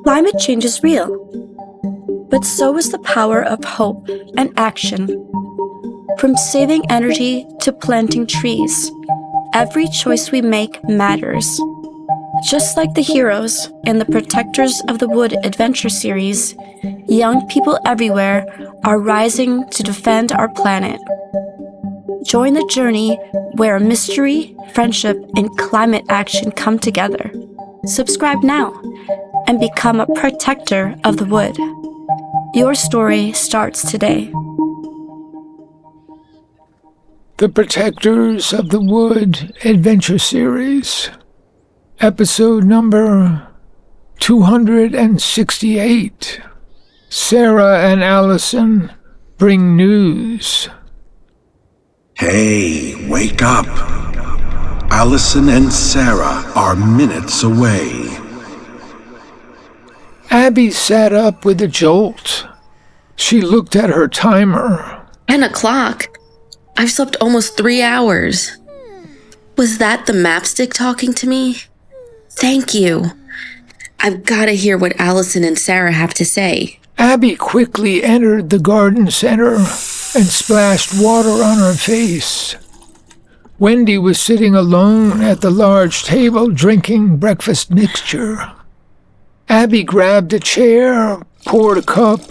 Climate change is real, but so is the power of hope and action. From saving energy to planting trees, every choice we make matters. Just like the heroes in the Protectors of the Wood adventure series, young people everywhere are rising to defend our planet. Join the journey where mystery, friendship, and climate action come together. Subscribe now and become a protector of the wood. Your story starts today. The Protectors of the Wood adventure series, episode number 268. Sara and Alison bring news. Hey, wake up. Alison and Sara are minutes away. Abby sat up with a jolt. She looked at her timer. 10 o'clock? I've slept almost 3 hours. Was that the Mapstick talking to me? Thank you. I've got to hear what Alison and Sara have to say. Abby quickly entered the garden center and splashed water on her face. Wendy was sitting alone at the large table drinking breakfast mixture. Abby grabbed a chair, poured a cup,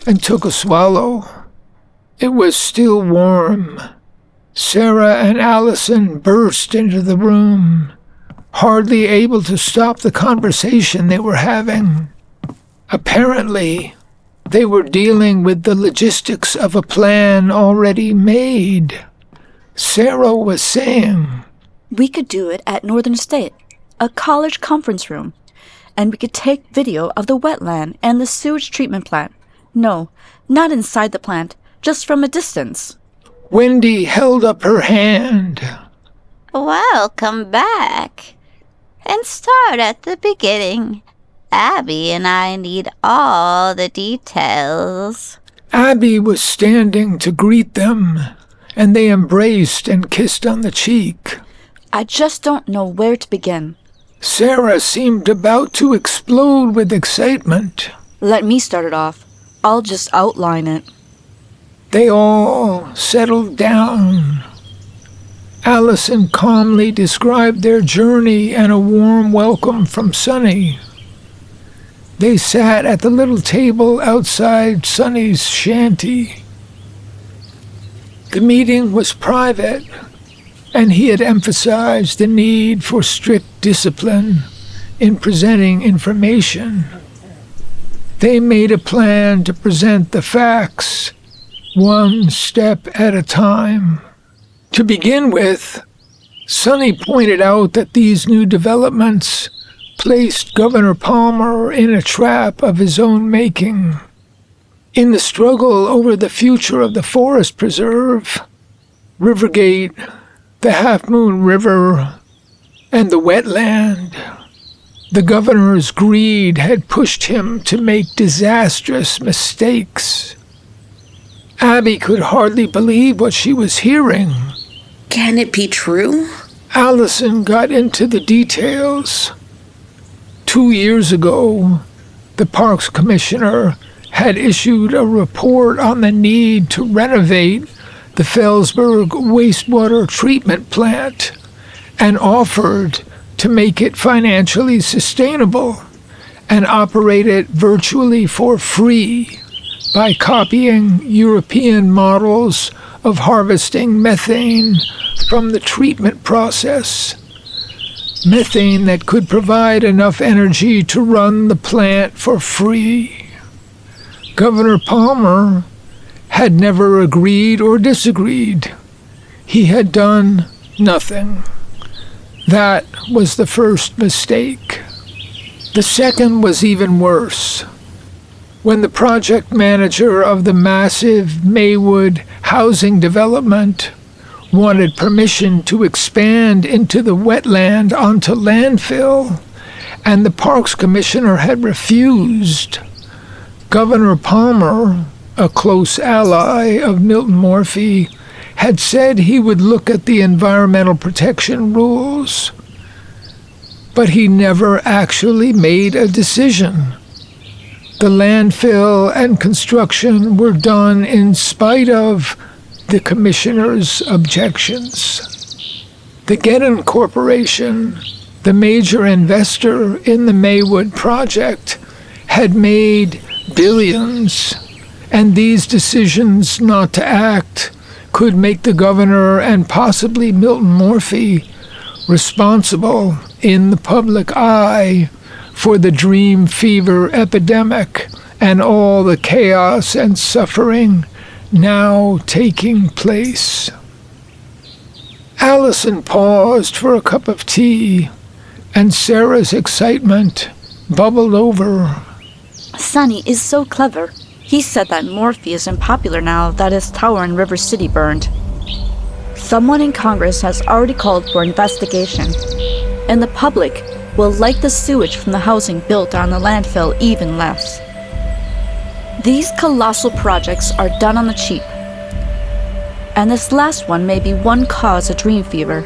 and took a swallow. It was still warm. Sara and Alison burst into the room, hardly able to stop the conversation they were having. Apparently, they were dealing with the logistics of a plan already made. Sara was saying, We could do it at Northern State, a college conference room, and we could take video of the wetland and the sewage treatment plant. No, not inside the plant, just from a distance. Wendy held up her hand. Welcome back. And start at the beginning. Abby and I need all the details. Abby was standing to greet them, and they embraced and kissed on the cheek. I just don't know where to begin. Sara seemed about to explode with excitement. Let me start it off. I'll just outline it. They all settled down. Alison calmly described their journey and a warm welcome from Sonny. They sat at the little table outside Sonny's shanty. The meeting was private, and he had emphasized the need for strict discipline in presenting information. They made a plan to present the facts, one step at a time. To begin with, Sonny pointed out that these new developments placed Governor Palmer in a trap of his own making. In the struggle over the future of the forest preserve, Rivergate, the Half Moon River, and the wetland, the governor's greed had pushed him to make disastrous mistakes. Abby could hardly believe what she was hearing. Can it be true? Alison got into the details. 2 years ago, the Parks Commissioner had issued a report on the need to renovate the Fellsburg wastewater treatment plant and offered to make it financially sustainable and operate it virtually for free by copying European models of harvesting methane from the treatment process. Methane that could provide enough energy to run the plant for free. Governor Palmer had never agreed or disagreed. He had done nothing. That was the first mistake. The second was even worse. When the project manager of the massive Maywood housing development wanted permission to expand into the wetland onto landfill, and the Parks Commissioner had refused, Governor Palmer, a close ally of Milton Morphy, had said he would look at the environmental protection rules. But he never actually made a decision. The landfill and construction were done in spite of the commissioner's objections. The Geddon Corporation, the major investor in the Maywood project, had made billions, and these decisions not to act could make the governor and possibly Milton Morphy responsible in the public eye for the dream fever epidemic and all the chaos and suffering now taking place. Alison paused for a cup of tea, and Sarah's excitement bubbled over. Sonny is so clever. He said that Morphe isn't popular now that his tower in River City burned. Someone in Congress has already called for investigation, and the public will like the sewage from the housing built on the landfill even less. These colossal projects are done on the cheap, and this last one may be one cause of dream fever.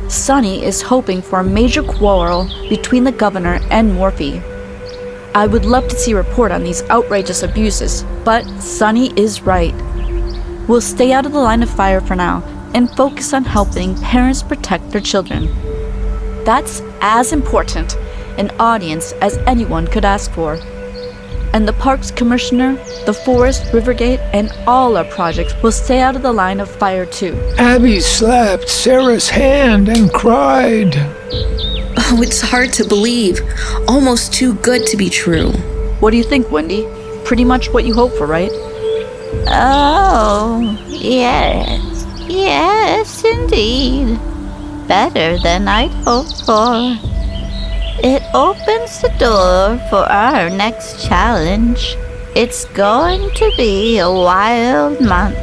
Sonny is hoping for a major quarrel between the governor and Morphe. I would love to see a report on these outrageous abuses, but Sonny is right. We'll stay out of the line of fire for now and focus on helping parents protect their children. That's as important an audience as anyone could ask for. And the parks commissioner, the forest, Rivergate, and all our projects will stay out of the line of fire too. Abby slapped Sarah's hand and cried. Oh, it's hard to believe. Almost too good to be true. What do you think, Wendy? Pretty much what you hope for, right? Oh, yes. Yes, indeed. Better than I'd hoped for. It opens the door for our next challenge. It's going to be a wild month.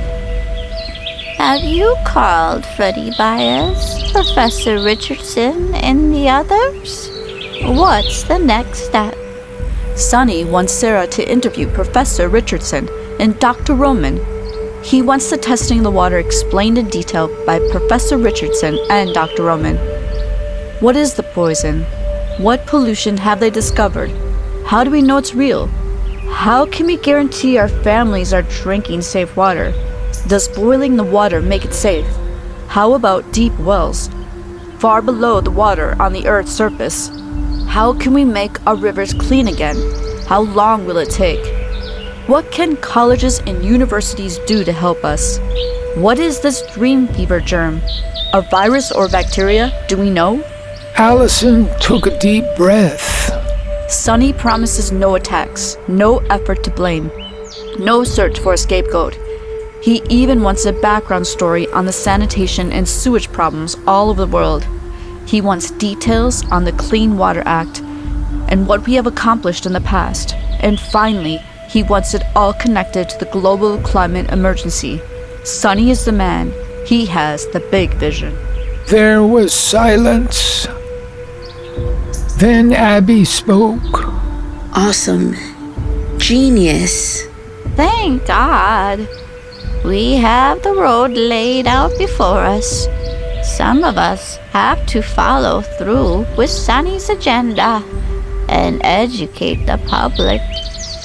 Have you called Freddie Baez, Professor Richardson, and the others? What's the next step? Sonny wants Sarah to interview Professor Richardson and Dr. Roman. He wants the testing of the water explained in detail by Professor Richardson and Dr. Roman. What is the poison? What pollution have they discovered? How do we know it's real? How can we guarantee our families are drinking safe water? Does boiling the water make it safe? How about deep wells, far below the water on the Earth's surface? How can we make our rivers clean again? How long will it take? What can colleges and universities do to help us? What is this dream fever germ? A virus or bacteria? Do we know? Alison took a deep breath. Sonny promises no attacks, no effort to blame, no search for a scapegoat. He even wants a background story on the sanitation and sewage problems all over the world. He wants details on the Clean Water Act and what we have accomplished in the past. And finally, he wants it all connected to the global climate emergency. Sonny is the man. He has the big vision. There was silence. Then Abby spoke. Awesome. Genius. Thank God. We have the road laid out before us. Some of us have to follow through with Sonny's agenda and educate the public.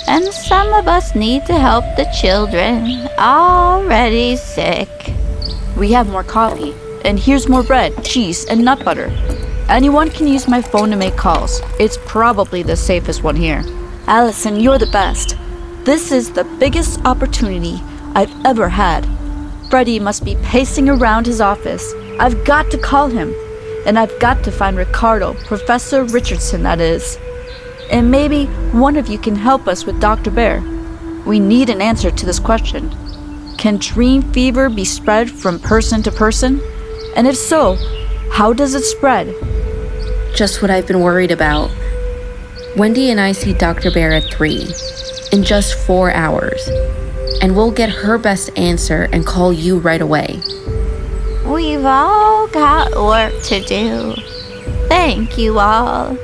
And some of us need to help the children already sick. We have more coffee, and here's more bread, cheese, and nut butter. Anyone can use my phone to make calls. It's probably the safest one here. Alison, you're the best. This is the biggest opportunity I've ever had. Freddie must be pacing around his office. I've got to call him. And I've got to find Ricardo, Professor Richardson, that is. And maybe one of you can help us with Dr. Bear. We need an answer to this question. Can dream fever be spread from person to person? And if so, how does it spread? Just what I've been worried about. Wendy and I see Dr. Bear at 3, in just 4 hours. And we'll get her best answer and call you right away. We've all got work to do. Thank you all.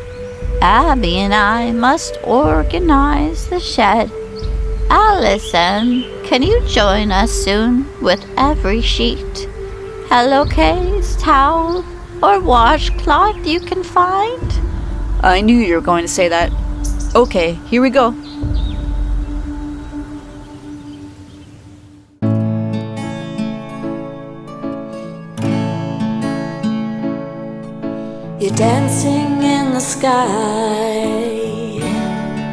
Abby and I must organize the shed. Alison, can you join us soon with every sheet, pillowcase, towel, or washcloth you can find? I knew you were going to say that. Okay, here we go. dancing in the sky.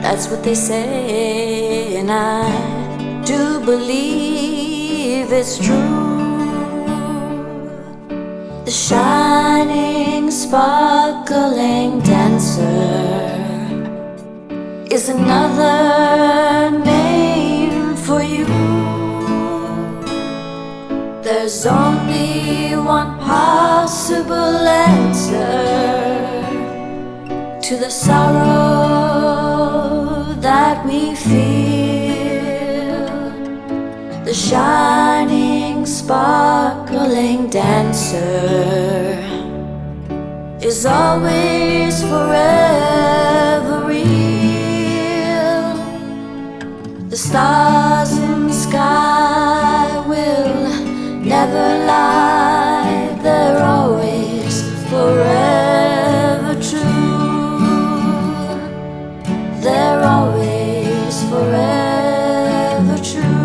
That's what they say, and I do believe it's true. The shining, sparkling dancer is another name for you. There's only one possible answer to the sorrow that we feel. The shining, sparkling dancer is always forever real. The stars in the sky will never lie, they're always forever true. They're always forever true.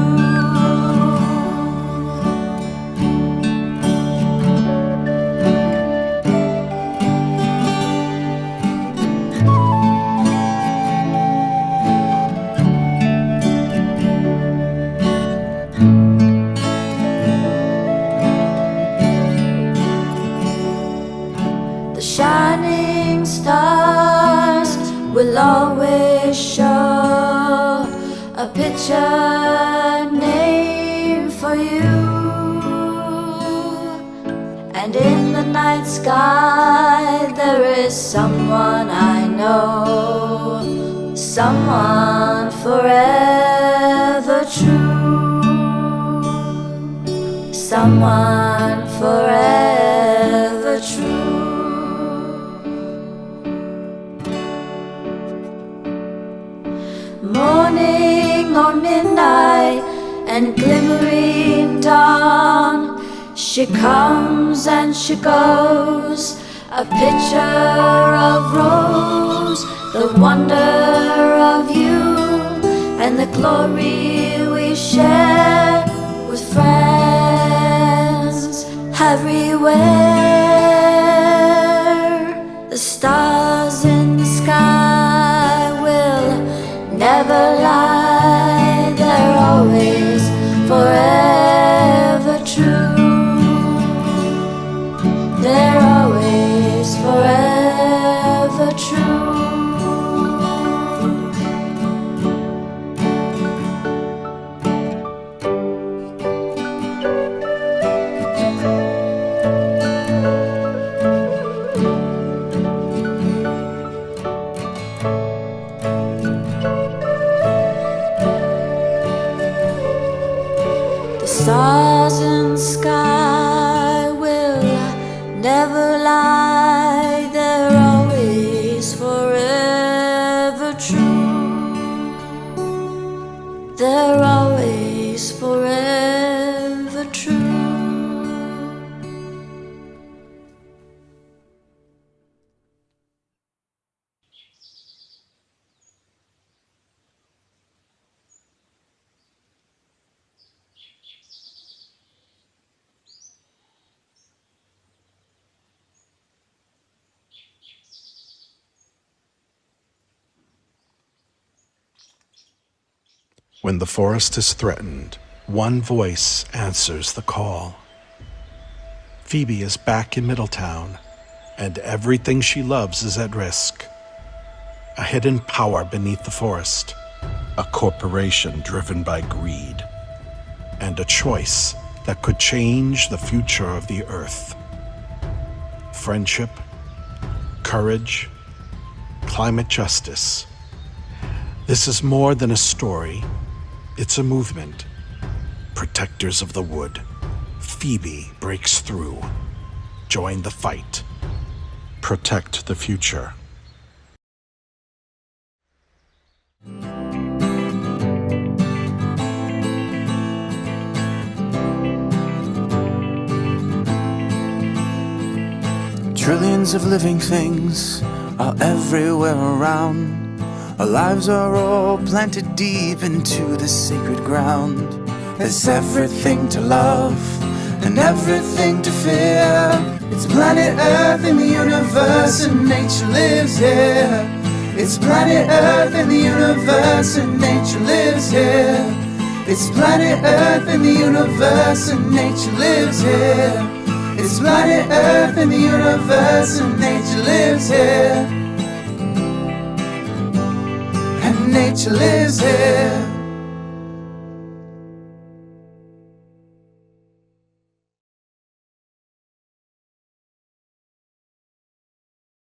Shining stars will always show a picture name for you. And in the night sky there is someone I know, someone forever true, someone forever true. Morning or midnight and glimmering dawn, she comes and she goes, a picture of rose, the wonder of you, and the glory we share with friends everywhere. The stars in the sky will never lie, they're always forever true. They're always forever true. The stars in the sky will never lie, they're always forever true. They're always forever true. When the forest is threatened, one voice answers the call. Phoebe is back in Middletown, and everything she loves is at risk. A hidden power beneath the forest, a corporation driven by greed, and a choice that could change the future of the earth. Friendship, courage, climate justice. This is more than a story. It's a movement. Protectors of the wood. Phoebe breaks through. Join the fight. Protect the future. Trillions of living things are everywhere around. Our lives are all planted deep into the sacred ground. There's everything to love and everything to fear. It's planet Earth in the universe, and nature lives here. It's planet Earth in the universe, and nature lives here. It's planet Earth in the universe, and nature lives here. It's planet Earth in the universe, and nature lives here. And nature lives here.